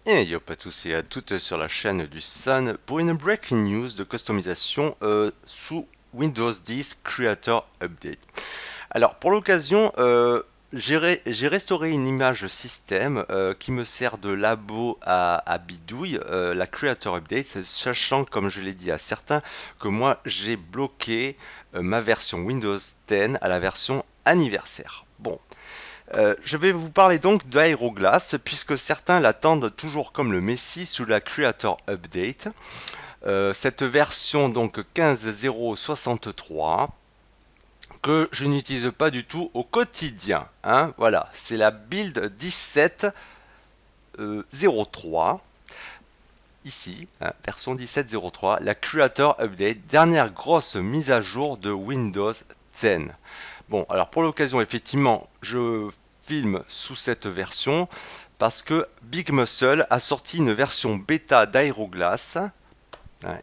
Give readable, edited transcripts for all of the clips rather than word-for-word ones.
Et yo, pas tous et à toutes sur la chaîne du Sun pour une breaking news de customisation sous Windows 10 Creator Update. Alors pour l'occasion, j'ai restauré une image système qui me sert de labo à bidouille, la Creator Update, sachant comme je l'ai dit à certains que moi j'ai bloqué ma version Windows 10 à la version anniversaire. Bon, je vais vous parler donc d'Aeroglass, puisque certains l'attendent toujours comme le Messi sous la Creator Update. Cette version donc 15.0.63 que je n'utilise pas du tout au quotidien. Hein, voilà, c'est la build 17.03. Ici, hein, version 17.03, la Creator Update, dernière grosse mise à jour de Windows 10. Bon, alors pour l'occasion, effectivement, je filme sous cette version parce que Big Muscle a sorti une version bêta d'Aeroglass, hein,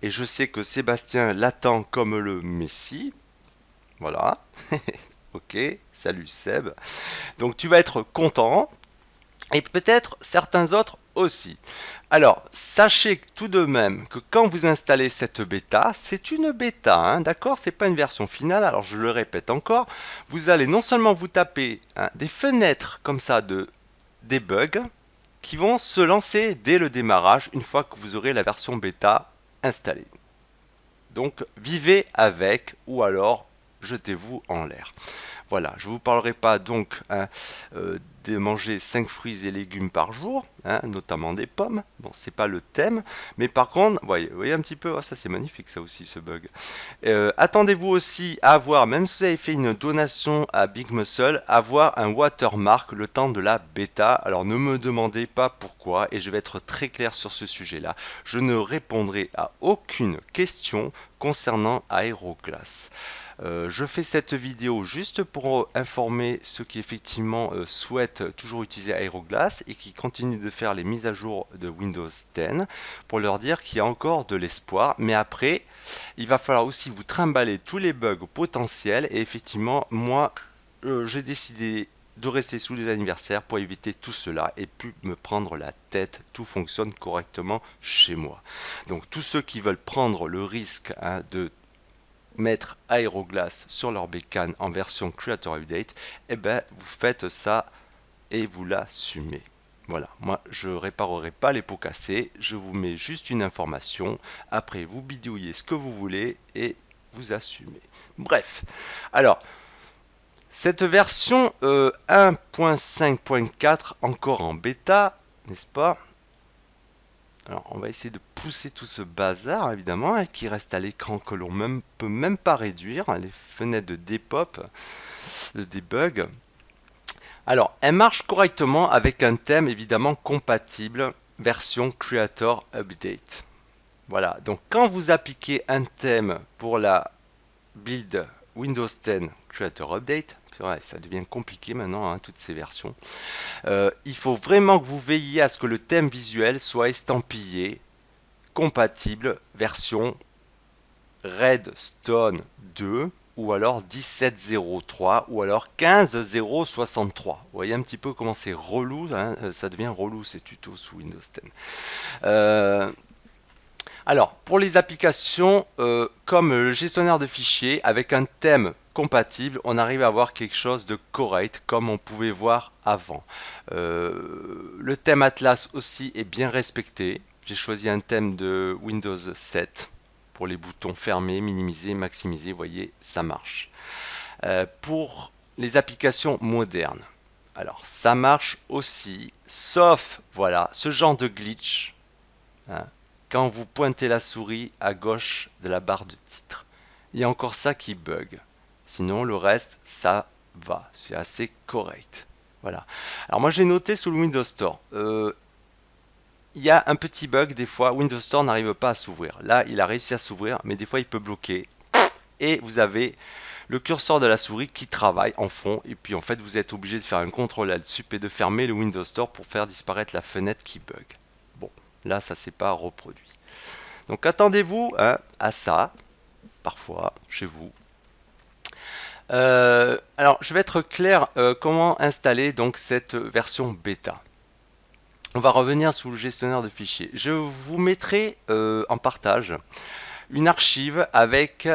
et je sais que Sébastien l'attend comme le Messi. Voilà. Ok, salut Seb. Donc tu vas être content et peut-être certains autres aussi. Alors, sachez tout de même que quand vous installez cette bêta, c'est une bêta, hein, d'accord? C'est pas une version finale, alors je le répète encore, vous allez non seulement vous taper, hein, des fenêtres comme ça de debug qui vont se lancer dès le démarrage une fois que vous aurez la version bêta installée. Donc, vivez avec ou alors jetez-vous en l'air. Voilà, je ne vous parlerai pas donc, hein, de manger 5 fruits et légumes par jour, hein, notamment des pommes. Bon, c'est pas le thème, mais par contre, voyez un petit peu, oh, ça c'est magnifique ça aussi ce bug. Attendez-vous aussi à avoir, même si vous avez fait une donation à Big Muscle, avoir un watermark le temps de la bêta. Alors ne me demandez pas pourquoi, et je vais être très clair sur ce sujet-là. Je ne répondrai à aucune question concernant Aeroglass. Je fais cette vidéo juste pour informer ceux qui effectivement souhaitent toujours utiliser Aeroglass et qui continuent de faire les mises à jour de Windows 10 pour leur dire qu'il y a encore de l'espoir. Mais après, il va falloir aussi vous trimballer tous les bugs potentiels et effectivement, moi, j'ai décidé de rester sous les anniversaires pour éviter tout cela et plus me prendre la tête. Tout fonctionne correctement chez moi. Donc tous ceux qui veulent prendre le risque, hein, de mettre Aeroglass sur leur bécane en version Creator Update, eh ben vous faites ça et vous l'assumez. Voilà, moi je réparerai pas les pots cassés, je vous mets juste une information, après vous bidouillez ce que vous voulez et vous assumez. Bref, alors cette version 1.5.4 encore en bêta, n'est-ce pas? Alors, on va essayer de pousser tout ce bazar, évidemment, hein, qui reste à l'écran que l'on peut même pas réduire, hein, les fenêtres de depop, de debug. Alors, elle marche correctement avec un thème évidemment compatible, version Creator Update. Voilà, donc quand vous appliquez un thème pour la build Windows 10 Creator Update, ouais, ça devient compliqué maintenant, hein, toutes ces versions. Il faut vraiment que vous veilliez à ce que le thème visuel soit estampillé compatible version Redstone 2 ou alors 17.03 ou alors 15.0.63. Vous voyez un petit peu comment c'est relou, hein, ça devient relou ces tutos sous Windows 10. Alors, pour les applications comme le gestionnaire de fichiers, avec un thème compatible, on arrive à avoir quelque chose de correct comme on pouvait voir avant. Le thème Atlas aussi est bien respecté. J'ai choisi un thème de Windows 7 pour les boutons fermés, minimiser, maximiser, vous voyez, ça marche. Pour les applications modernes, alors ça marche aussi, sauf, voilà, ce genre de glitch, hein, quand vous pointez la souris à gauche de la barre de titre. Il y a encore ça qui bug. Sinon, le reste, ça va. C'est assez correct. Voilà. Alors moi, j'ai noté sous le Windows Store. Il y a un petit bug des fois. Windows Store n'arrive pas à s'ouvrir. Là, il a réussi à s'ouvrir, mais des fois, il peut bloquer. Et vous avez le curseur de la souris qui travaille en fond. Et puis, en fait, vous êtes obligé de faire un CTRL Alt Sup et de fermer le Windows Store pour faire disparaître la fenêtre qui bug. Bon, là, ça s'est pas reproduit. Donc attendez-vous, hein, à ça, parfois, chez vous. Alors, je vais être clair, comment installer donc cette version bêta. on va revenir sous le gestionnaire de fichiers. Je vous mettrai en partage une archive avec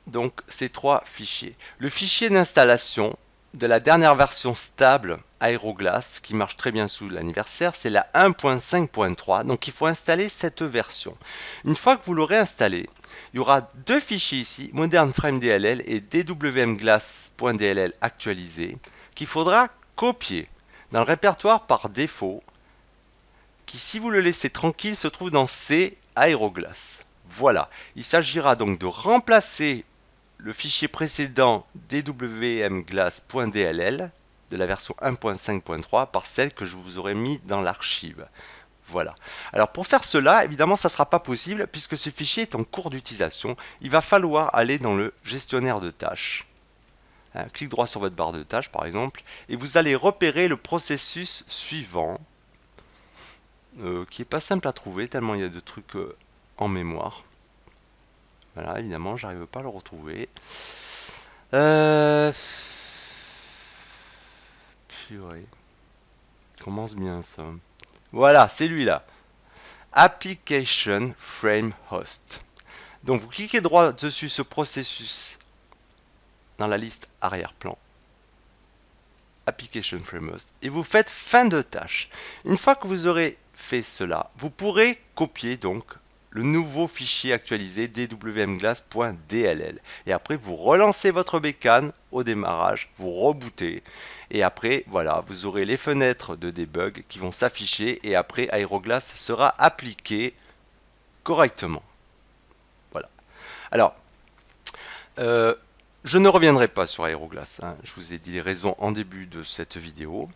donc ces 3 fichiers. Le fichier d'installation de la dernière version stable Aeroglass qui marche très bien sous l'anniversaire, c'est la 1.5.3. Donc il faut installer cette version. Une fois que vous l'aurez installé, il y aura 2 fichiers ici, Modern Frame DLL et dwmglass.dll actualisé, qu'il faudra copier dans le répertoire par défaut, qui, si vous le laissez tranquille, se trouve dans C Aeroglass. Voilà, il s'agira donc de remplacer le fichier précédent dwmglass.dll de la version 1.5.3 par celle que je vous aurais mis dans l'archive. Voilà. Alors pour faire cela, évidemment, ça ne sera pas possible puisque ce fichier est en cours d'utilisation. Il va falloir aller dans le gestionnaire de tâches. Clic droit sur votre barre de tâches par exemple, et vous allez repérer le processus suivant, qui n'est pas simple à trouver tellement il y a de trucs en mémoire. Voilà, évidemment, j'arrive pas à le retrouver. Purée. Commence bien ça. Voilà, c'est lui là. Application Frame Host. Donc vous cliquez droit dessus ce processus dans la liste arrière-plan. Application Frame Host. Et vous faites fin de tâche. Une fois que vous aurez fait cela, vous pourrez copier donc le nouveau fichier actualisé dwmglass.dll. Et après, vous relancez votre bécane au démarrage, vous rebootez. Et après, voilà, vous aurez les fenêtres de debug qui vont s'afficher. Et après, Aeroglass sera appliqué correctement. Voilà. Alors, je ne reviendrai pas sur Aeroglass. Hein. Je vous ai dit les raisons en début de cette vidéo.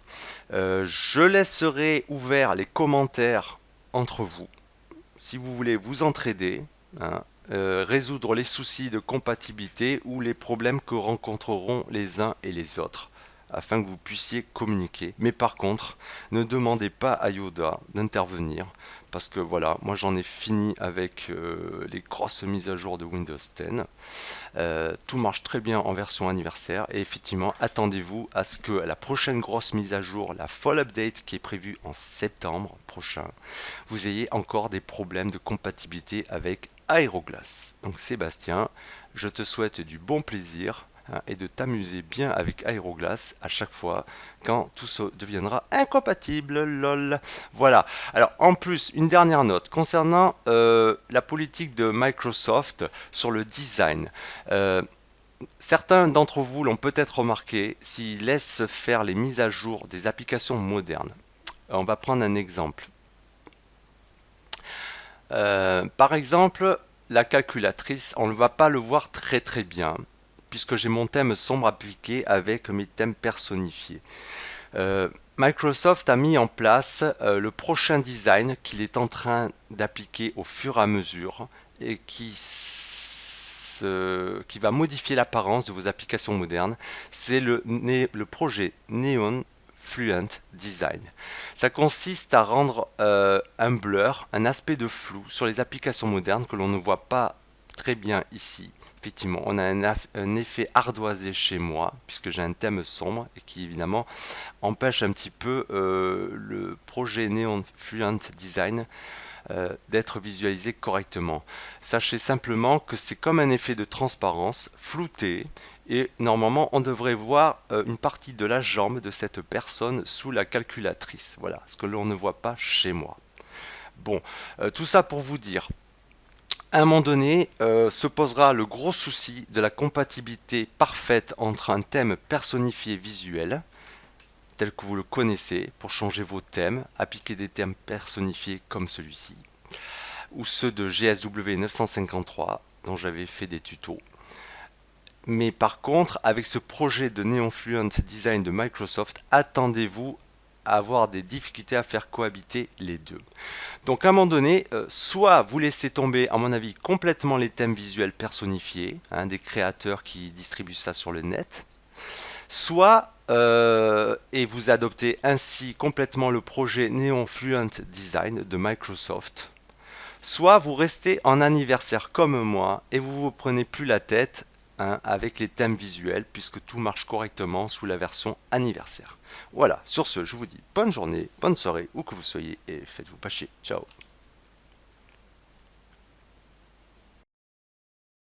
Je laisserai ouverts les commentaires entre vous. Si vous voulez vous entraider, hein, résoudre les soucis de compatibilité ou les problèmes que rencontreront les uns et les autres, afin que vous puissiez communiquer. Mais par contre, ne demandez pas à Yoda d'intervenir, parce que voilà, moi j'en ai fini avec les grosses mises à jour de Windows 10. Tout marche très bien en version anniversaire, et effectivement, attendez-vous à ce que la prochaine grosse mise à jour, la Fall Update qui est prévue en septembre prochain, vous ayez encore des problèmes de compatibilité avec Aeroglass. Donc Sébastien, je te souhaite du bon plaisir et de t'amuser bien avec Aeroglass à chaque fois quand tout ça deviendra incompatible. Lol. Voilà. Alors en plus, une dernière note concernant la politique de Microsoft sur le design. Certains d'entre vous l'ont peut-être remarqué, s'ils laissent faire les mises à jour des applications modernes. On va prendre un exemple. Par exemple, la calculatrice, on ne va pas le voir très bien, puisque j'ai mon thème sombre appliqué avec mes thèmes personnifiés. Microsoft a mis en place le prochain design qu'il est en train d'appliquer au fur et à mesure et qui va modifier l'apparence de vos applications modernes. C'est le projet Neon Fluent Design. Ça consiste à rendre un blur, un aspect de flou sur les applications modernes que l'on ne voit pas très bien ici. Effectivement, on a un effet ardoisé chez moi, puisque j'ai un thème sombre et qui évidemment empêche un petit peu le projet Neon Fluent Design d'être visualisé correctement. Sachez simplement que c'est comme un effet de transparence flouté, et normalement on devrait voir une partie de la jambe de cette personne sous la calculatrice. Voilà, ce que l'on ne voit pas chez moi. Bon, tout ça pour vous dire, à un moment donné, se posera le gros souci de la compatibilité parfaite entre un thème personnifié visuel, tel que vous le connaissez, pour changer vos thèmes, appliquer des thèmes personnifiés comme celui-ci, ou ceux de GSW 953, dont j'avais fait des tutos. Mais par contre, avec ce projet de Neon Fluent Design de Microsoft, attendez-vous à avoir des difficultés à faire cohabiter les deux. Donc à un moment donné, soit vous laissez tomber, à mon avis, complètement les thèmes visuels personnifiés, hein, des créateurs qui distribuent ça sur le net, soit, et vous adoptez ainsi complètement le projet Neon Fluent Design de Microsoft, soit vous restez en anniversaire comme moi et vous vous prenez plus la tête, hein, avec les thèmes visuels, puisque tout marche correctement sous la version anniversaire. Voilà, sur ce, je vous dis bonne journée, bonne soirée, où que vous soyez, et faites-vous pas chier. Ciao.